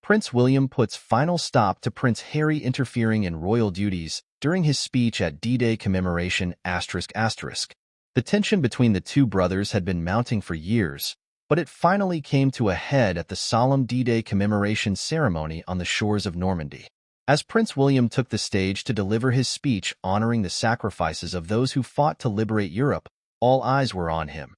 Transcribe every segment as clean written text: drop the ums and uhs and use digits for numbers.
Prince William puts final stop to Prince Harry interfering in royal duties during his speech at D-Day commemoration ***. The tension between the two brothers had been mounting for years, but it finally came to a head at the solemn D-Day commemoration ceremony on the shores of Normandy. As Prince William took the stage to deliver his speech honoring the sacrifices of those who fought to liberate Europe, all eyes were on him,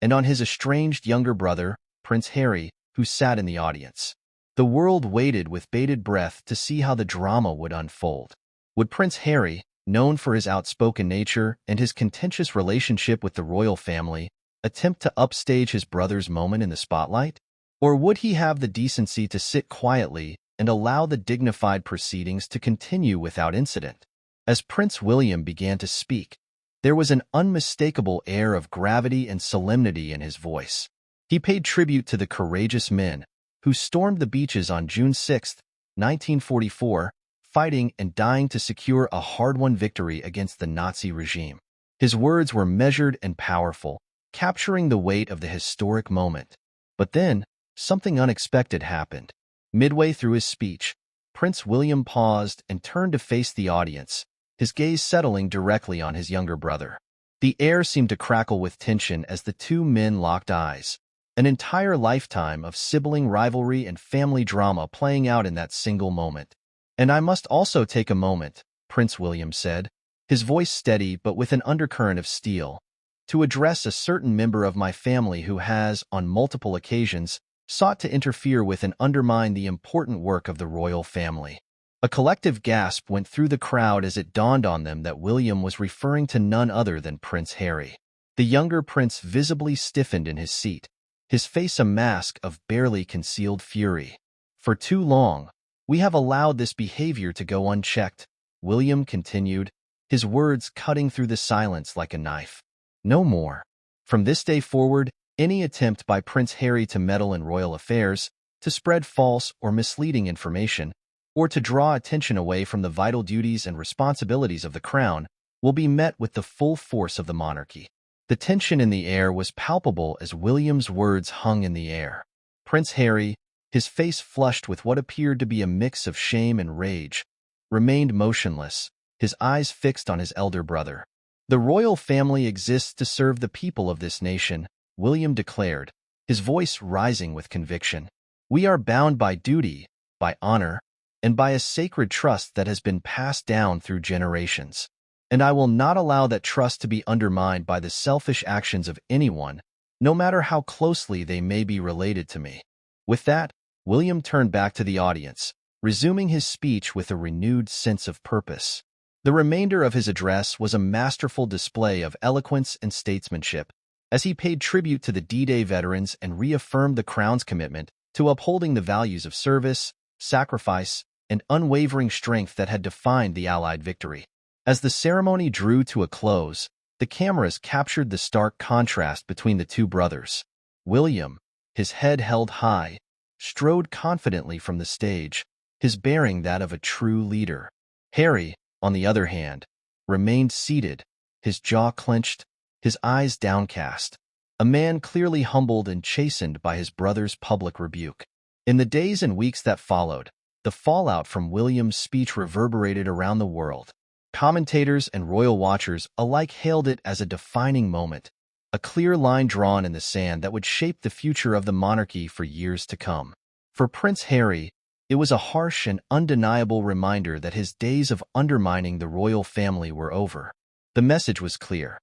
and on his estranged younger brother, Prince Harry, who sat in the audience. The world waited with bated breath to see how the drama would unfold. Would Prince Harry, known for his outspoken nature and his contentious relationship with the royal family, attempt to upstage his brother's moment in the spotlight? Or would he have the decency to sit quietly and allow the dignified proceedings to continue without incident? As Prince William began to speak, there was an unmistakable air of gravity and solemnity in his voice. He paid tribute to the courageous men who stormed the beaches on June 6, 1944, fighting and dying to secure a hard-won victory against the Nazi regime. His words were measured and powerful, capturing the weight of the historic moment. But then, something unexpected happened. Midway through his speech, Prince William paused and turned to face the audience, his gaze settling directly on his younger brother. The air seemed to crackle with tension as the two men locked eyes, an entire lifetime of sibling rivalry and family drama playing out in that single moment. "And I must also take a moment," Prince William said, his voice steady but with an undercurrent of steel, "to address a certain member of my family who has, on multiple occasions, sought to interfere with and undermine the important work of the royal family." A collective gasp went through the crowd as it dawned on them that William was referring to none other than Prince Harry. The younger prince visibly stiffened in his seat, his face a mask of barely concealed fury. "For too long, we have allowed this behavior to go unchecked," William continued, his words cutting through the silence like a knife. "No more. From this day forward, any attempt by Prince Harry to meddle in royal affairs, to spread false or misleading information, or to draw attention away from the vital duties and responsibilities of the crown, will be met with the full force of the monarchy." The tension in the air was palpable as William's words hung in the air. Prince Harry, his face flushed with what appeared to be a mix of shame and rage, remained motionless, his eyes fixed on his elder brother. "The royal family exists to serve the people of this nation," William declared, his voice rising with conviction. "We are bound by duty, by honor, and by a sacred trust that has been passed down through generations. And I will not allow that trust to be undermined by the selfish actions of anyone, no matter how closely they may be related to me." With that, William turned back to the audience, resuming his speech with a renewed sense of purpose. The remainder of his address was a masterful display of eloquence and statesmanship, as he paid tribute to the D-Day veterans and reaffirmed the Crown's commitment to upholding the values of service, sacrifice, and unwavering strength that had defined the Allied victory. As the ceremony drew to a close, the cameras captured the stark contrast between the two brothers. William, his head held high, strode confidently from the stage, his bearing that of a true leader. Harry, on the other hand, remained seated, his jaw clenched, his eyes downcast, a man clearly humbled and chastened by his brother's public rebuke. In the days and weeks that followed, the fallout from William's speech reverberated around the world. Commentators and royal watchers alike hailed it as a defining moment, a clear line drawn in the sand that would shape the future of the monarchy for years to come. For Prince Harry, it was a harsh and undeniable reminder that his days of undermining the royal family were over. The message was clear.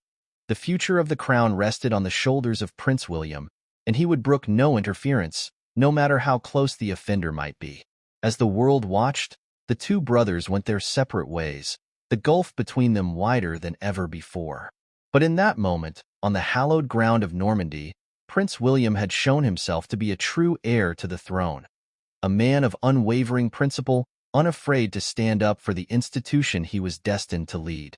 The future of the crown rested on the shoulders of Prince William, and he would brook no interference, no matter how close the offender might be. As the world watched, the two brothers went their separate ways, the gulf between them wider than ever before. But in that moment, on the hallowed ground of Normandy, Prince William had shown himself to be a true heir to the throne. A man of unwavering principle, unafraid to stand up for the institution he was destined to lead.